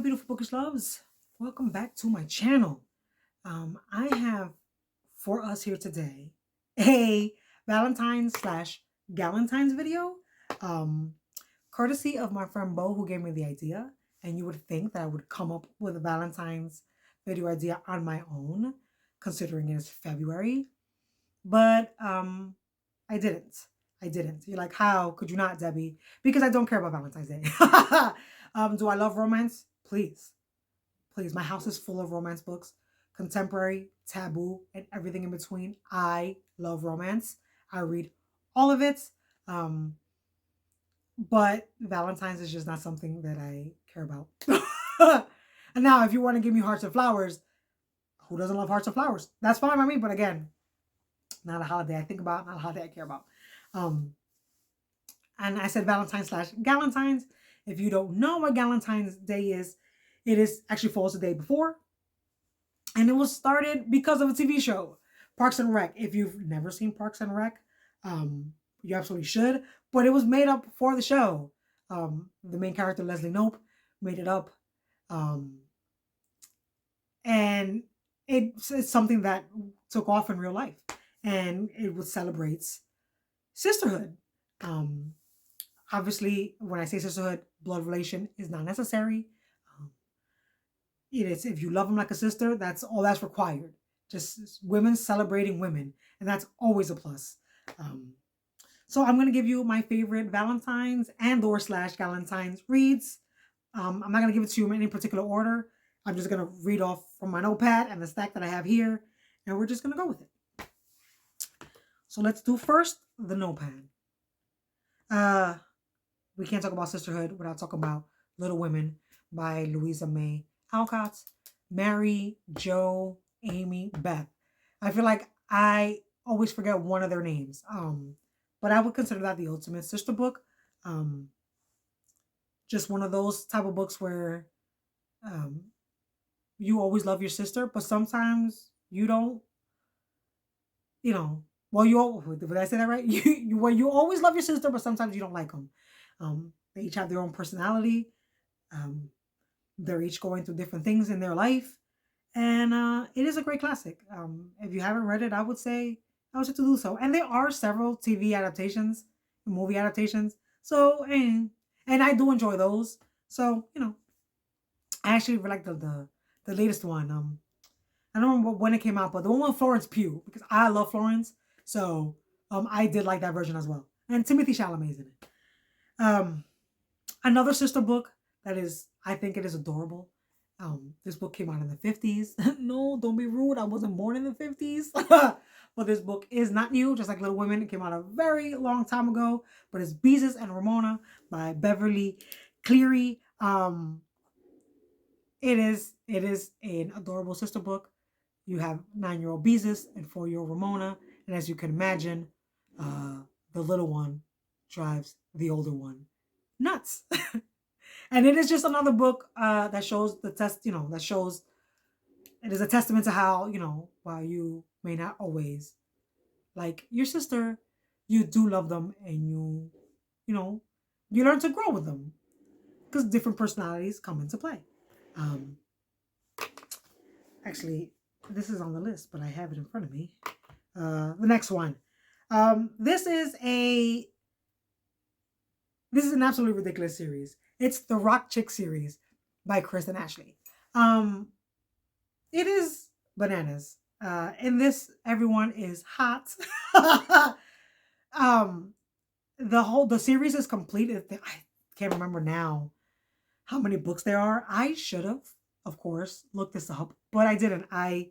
beautiful bookish loves. Welcome back to my channel. I have for us here today a Valentine's slash Galentine's video, um, courtesy of my friend Bo, who gave me the idea. And you would think that I would come up with a Valentine's video idea on my own, considering it is February, but I didn't. I didn't. You're like, how could you not, Debbie? Because I don't care about Valentine's Day. Do I love romance? Please. Please. My house is full of romance books, contemporary, taboo, and everything in between. I love romance. I read all of it. But Valentine's is just not something that I care about. And now, if you want to give me hearts and flowers, who doesn't love hearts and flowers? That's fine by me. But again, not a holiday I think about, not a holiday I care about. And I said Valentine's slash Galentines. If you don't know what Galentine's Day is, it is actually falls the day before. And it was started because of a TV show, Parks and Rec. If you've never seen Parks and Rec, you absolutely should. But it was made up for the show. The main character, Leslie Knope, made it up. And it's something that took off in real life. And it celebrates sisterhood. Obviously, when I say sisterhood, blood relation is not necessary. It is, if you love them like a sister, that's all that's required. Just women celebrating women, and that's always a plus. So I'm going to give you my favorite Valentine's and/or slash Galentine's reads. I'm not going to give it to you in any particular order. I'm just going to read off from my notepad and the stack that I have here, and we're just going to go with it. So let's do first the notepad. We can't talk about sisterhood without talking about Little Women by Louisa May Alcott. Mary, Jo, Amy, Beth. I feel like I always forget one of their names. But I would consider that the ultimate sister book. Just one of those type of books where you always love your sister, but sometimes you don't, well, did I say that right? You always love your sister, but sometimes you don't like them. They each have their own personality. They're each going through different things in their life. And it is a great classic. If you haven't read it, I would say to do so. And there are several TV adaptations, movie adaptations. So, and I do enjoy those. So, I actually like the latest one. I don't remember when it came out, but the one with Florence Pugh, because I love Florence. So, I did like that version as well. And Timothy Chalamet's in it. Another sister book that is, I think it is adorable. This book came out in the 50s. No, don't be rude. I wasn't born in the 50s. But this book is not new, just like Little Women. It came out a very long time ago. But it's Beezus and Ramona by Beverly Cleary. It is an adorable sister book. You have 9-year-old Beezus and 4-year-old Ramona. And as you can imagine, the little one drives the older one nuts. And it is just another book that shows that shows it is a testament to how, while you may not always like your sister, you do love them, and you learn to grow with them because different personalities come into play. Actually, this is on the list, but I have it in front of me. The next one. This is an absolutely ridiculous series. It's the Rock Chick series by Kristen Ashley. It is bananas. In this, everyone is hot. The series is complete. I can't remember now how many books there are. I should have, of course, looked this up, but I didn't. I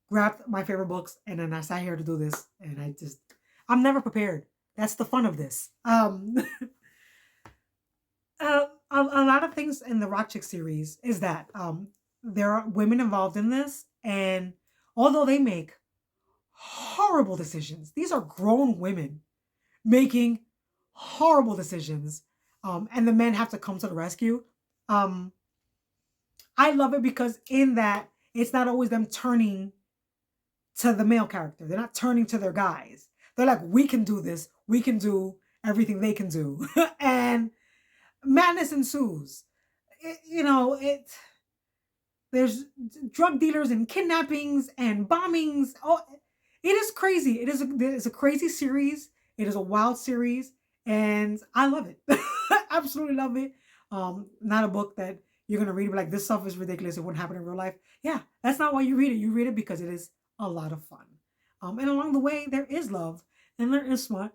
grabbed my favorite books and then I sat here to do this, and I'm never prepared. That's the fun of this. A lot of things in the Rock Chick series is that there are women involved in this, and although they make horrible decisions, these are grown women making horrible decisions, and the men have to come to the rescue. I love it because in that, it's not always them turning to the male character. They're not turning to their guys. They're like, we can do this. We can do everything they can do. And madness ensues. there's drug dealers and kidnappings and bombings. Oh, it is crazy. It is a crazy series. It is a wild series, and I love it. Absolutely love it. Not a book that you're gonna read and be like, this stuff is ridiculous. It wouldn't happen in real life. Yeah, that's not why you read it. You read it because it is a lot of fun. And along the way, there is love and there is smut.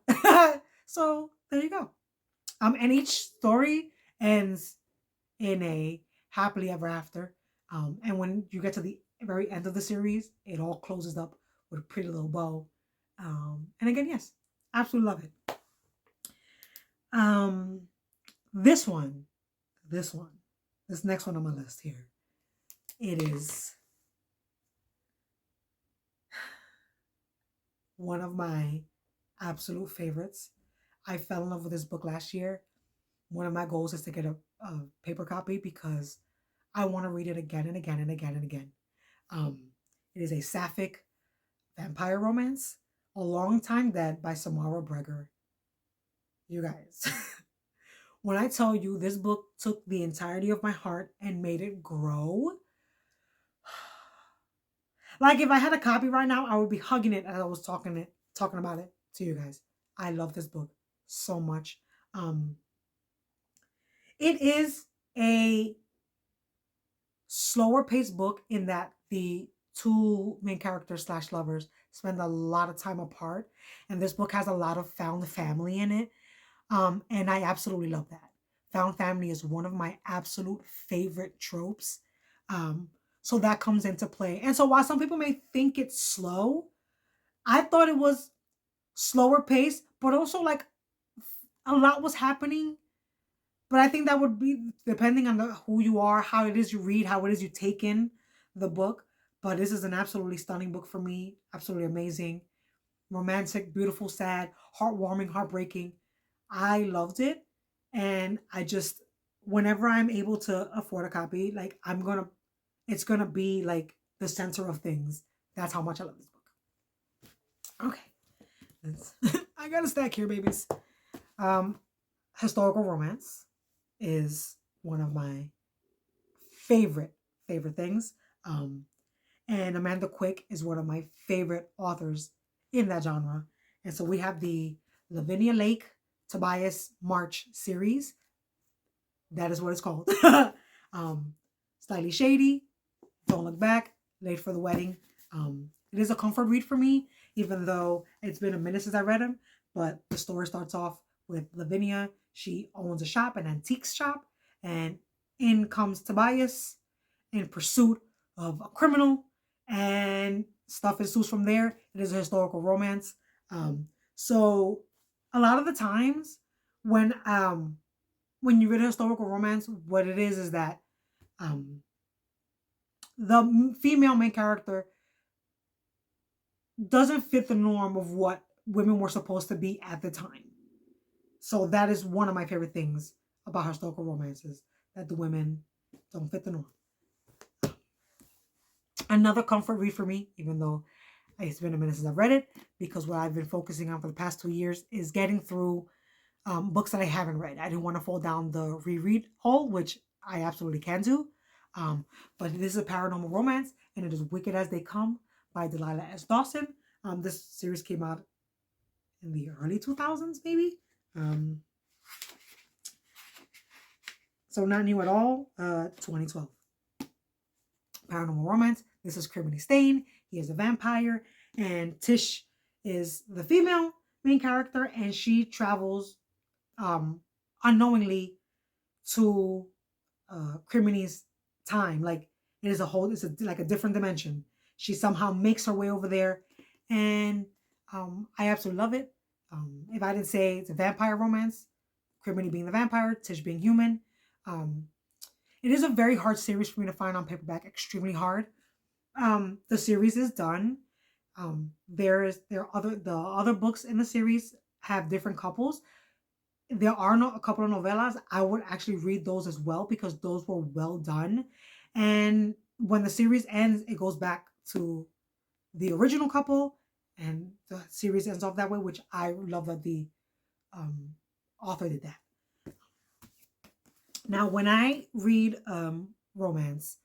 So there you go. And each story ends in a happily ever after. And when you get to the very end of the series, it all closes up with a pretty little bow. And again, yes, absolutely love it. Um, this one, this one, this next one on my list here, it is one of my absolute favorites. I fell in love with this book last year. One of my goals is to get a paper copy because I want to read it again and again and again and again. It is a sapphic vampire romance, A Long Time Dead by Samara Breger. You guys, when I tell you this book took the entirety of my heart and made it grow, like if I had a copy right now, I would be hugging it as I was talking about it to you guys. I love this book so much. It is a slower paced book in that the two main characters slash lovers spend a lot of time apart, and this book has a lot of found family in it. And I absolutely love that. Found family is one of my absolute favorite tropes. So that comes into play. And so while some people may think it's slow, I thought it was slower paced, but also like a lot was happening. But I think that would be depending on who you are, how it is you read, how it is you take in the book. But this is an absolutely stunning book for me. Absolutely amazing. Romantic, beautiful, sad, heartwarming, heartbreaking. I loved it. And I just, whenever I'm able to afford a copy, like it's going to be like the center of things. That's how much I love this book. Okay. I got a stack here, babies. Historical romance is one of my favorite things. And Amanda Quick is one of my favorite authors in that genre. And so we have the Lavinia Lake Tobias March series. That is what it's called. Slightly shady, Don't Look Back, Late for the Wedding. It is a comfort read for me, even though it's been a minute since I read them. But the story starts off with Lavinia. She owns a shop, an antiques shop, and in comes Tobias in pursuit of a criminal, and stuff ensues from there. It is a historical romance. So a lot of the times when you read a historical romance, what it is that the female main character doesn't fit the norm of what women were supposed to be at the time. So that is one of my favorite things about historical romances, that the women don't fit the norm. Another comfort read for me, even though it's been a minute since I've read it, because what I've been focusing on for the past 2 years is getting through books that I haven't read. I didn't want to fall down the reread hole, which I absolutely can do. But this is a paranormal romance, and it is Wicked as They Come by Delilah S. Dawson. This series came out in the early 2000s, maybe. So not new at all. 2012. Paranormal romance. This is Criminy Stain. He is a vampire, and Tish is the female main character, and she travels unknowingly to Criminy's time. Like it's like a different dimension. She somehow makes her way over there, and I absolutely love it. If I didn't say it's a vampire romance, Criminy being the vampire, Tish being human. It is a very hard series for me to find on paperback. Extremely hard. The series is done. The other books in the series have different couples. There are a couple of novellas. I would actually read those as well because those were well done. And when the series ends, it goes back to the original couple, and the series ends off that way, which I love that the author did that. Now, when I read romance,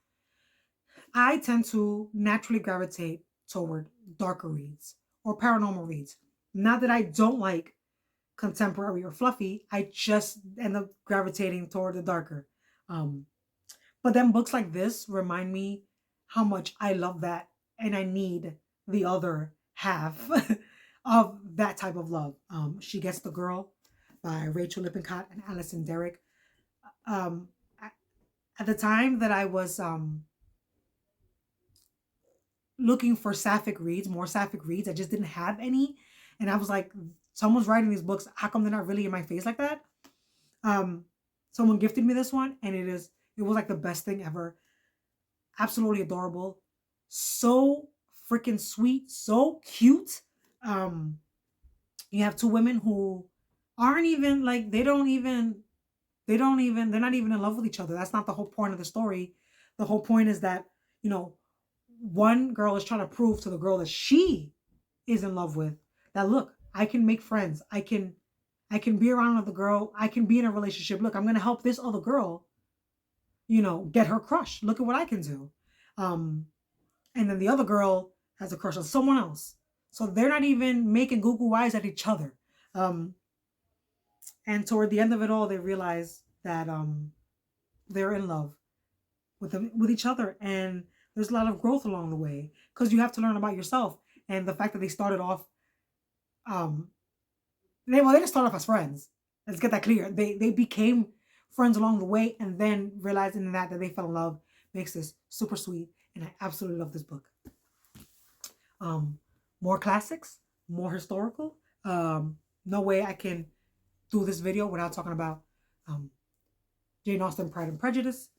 I tend to naturally gravitate toward darker reads or paranormal reads. Not that I don't like contemporary or fluffy, I just end up gravitating toward the darker. Um, but then books like this remind me how much I love that and I need the other half of that type of love. She Gets the Girl by Rachel Lippincott and Alison Derrick. Um, at the time that I was looking for sapphic reads, more sapphic reads, I just didn't have any. And I was like, someone's writing these books. How come they're not really in my face like that? Um, Someone gifted me this one, and it was like the best thing ever. Absolutely adorable, so freaking sweet, so cute. Um, you have two women who aren't even like they're not even in love with each other. That's not the whole point of the story. The whole point is that, you know, one girl is trying to prove to the girl that she is in love with that, look, I can make friends. I can be around with the girl. I can be in a relationship. Look, I'm going to help this other girl, get her crush. Look at what I can do. Um, and then the other girl has a crush on someone else. So they're not even making Google eyes at each other. Um, and toward the end of it all, they realize that they're in love with each other, and there's a lot of growth along the way because you have to learn about yourself. And the fact that they started off, um, they didn't start off as friends. Let's get that clear. They became friends along the way, and then realizing that they fell in love makes this super sweet, and I absolutely love this book. Um, More classics, more historical. No way I can do this video without talking about um, Jane Austen, Pride and Prejudice,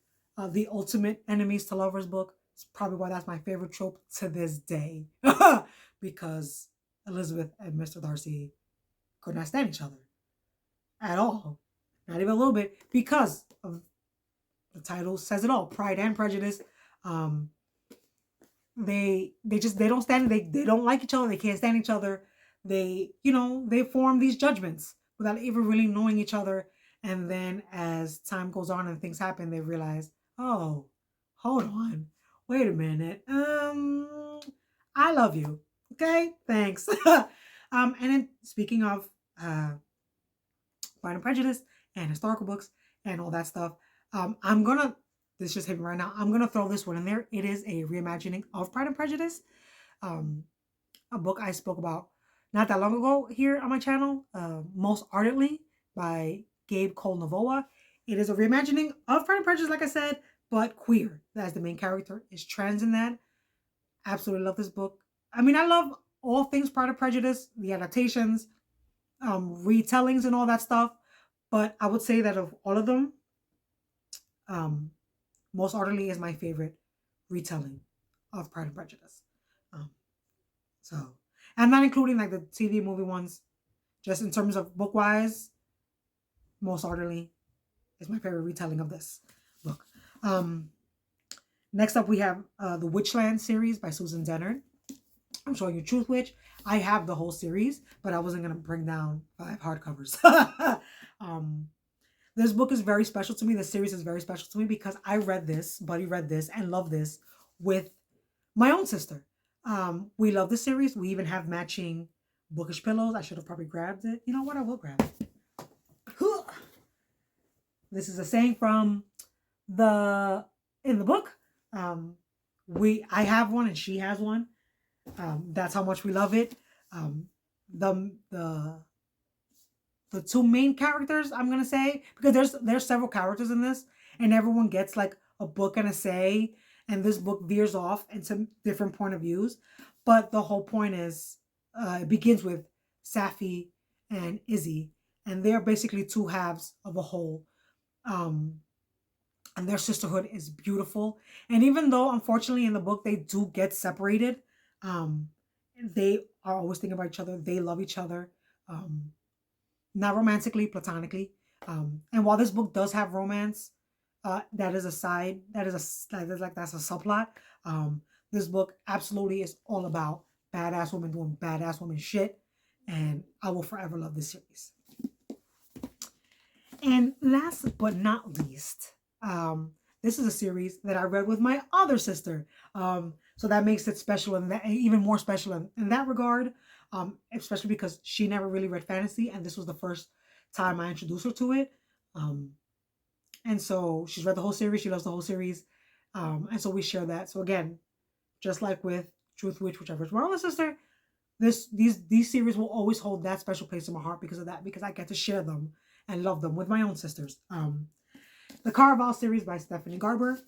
the ultimate enemies to lovers book. It's probably why that's my favorite trope to this day, because Elizabeth and Mr. Darcy could not stand each other at all, not even a little bit, because of the title says it all: Pride and Prejudice. Um, they don't stand. They don't like each other. They can't stand each other. They form these judgments without even really knowing each other. And then as time goes on and things happen, they realize, oh, hold on, wait a minute. I love you. Okay, thanks. And then speaking of Pride and Prejudice and historical books and all that stuff, this just hit me right now. I'm gonna throw this one in there. It is a reimagining of Pride and Prejudice, a book I spoke about not that long ago here on my channel, Most Ardently by Gabe Cole Novoa. It is a reimagining of Pride and Prejudice, like I said, but queer. As the main character is trans in that. Absolutely love this book. I mean, I love all things Pride and Prejudice, the adaptations, retellings, and all that stuff. But I would say that of all of them, Most Ardently is my favorite retelling of Pride and Prejudice. Um, so I'm not including like the TV movie ones. Just in terms of book wise, Most Ardently is my favorite retelling of this book. Next up, we have the Witchland series by Susan Dennard. I'm showing you Truth Witch. I have the whole series, but I wasn't going to bring down 5 hardcovers. This book is very special to me. The series is very special to me because I read this, Buddy read this, and loved this with my own sister. We love this series. We even have matching bookish pillows. I should have probably grabbed it. You know what? I will grab it. This is a saying from in the book. I have one and she has one. That's how much we love it. The two main characters, I'm gonna say, because there's several characters in this, and everyone gets like a book and a say, and this book veers off into different point of views. But the whole point is, it begins with Safi and Izzy, and they're basically two halves of a whole. And their sisterhood is beautiful. And even though, unfortunately, in the book they do get separated, they are always thinking about each other. They love each other, not romantically, platonically. And while this book does have romance, that is a side. That's a subplot. This book absolutely is all about badass women doing badass woman shit, and I will forever love this series. And And last but not least, this is a series that I read with my other sister. So that makes it special and that even more special in that regard. Especially because she never really read fantasy, and this was the first time I introduced her to it. And so she's read the whole series. She loves the whole series. And so we share that. So again, just like with Truth Witch, which I read with my other sister, these series will always hold that special place in my heart because of that, because I get to share them and love them with my own sisters. The Caraval series by Stephanie Garber.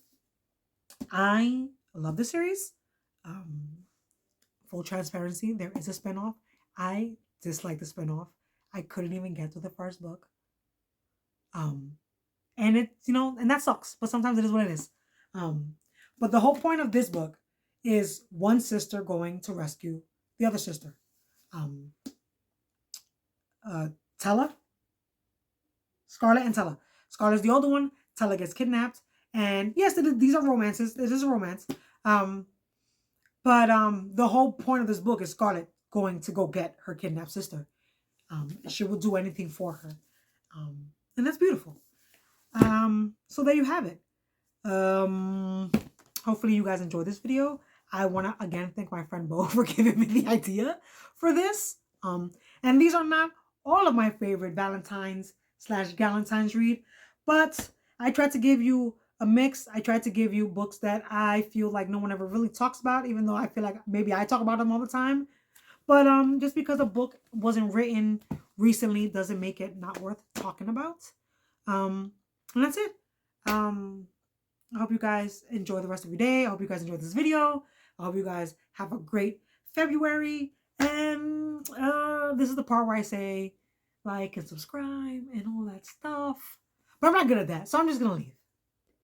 I love the series. Full transparency, there is a spinoff. I dislike the spinoff. I couldn't even get to the first book. And it, and that sucks, but sometimes it is what it is. But the whole point of this book is one sister going to rescue the other sister. Tella, Scarlet and Tella. Scarlet's the older one. Tella gets kidnapped. And yes, these are romances. This is a romance. But the whole point of this book is Scarlet going to go get her kidnapped sister. She will do anything for her. And that's beautiful. So there you have it. Hopefully you guys enjoyed this video. I want to again thank my friend Bo for giving me the idea for this. And these are not all of my favorite Valentines/Galentines read, but I tried to give you a mix. I tried to give you books that I feel like no one ever really talks about, even though I feel like maybe I talk about them all the time. But just because a book wasn't written recently doesn't make it not worth talking about. And that's it. I hope you guys enjoy the rest of your day. I hope you guys enjoyed this video. I hope you guys have a great February. And this is the part where I say like and subscribe and all that stuff. But I'm not good at that, so I'm just going to leave.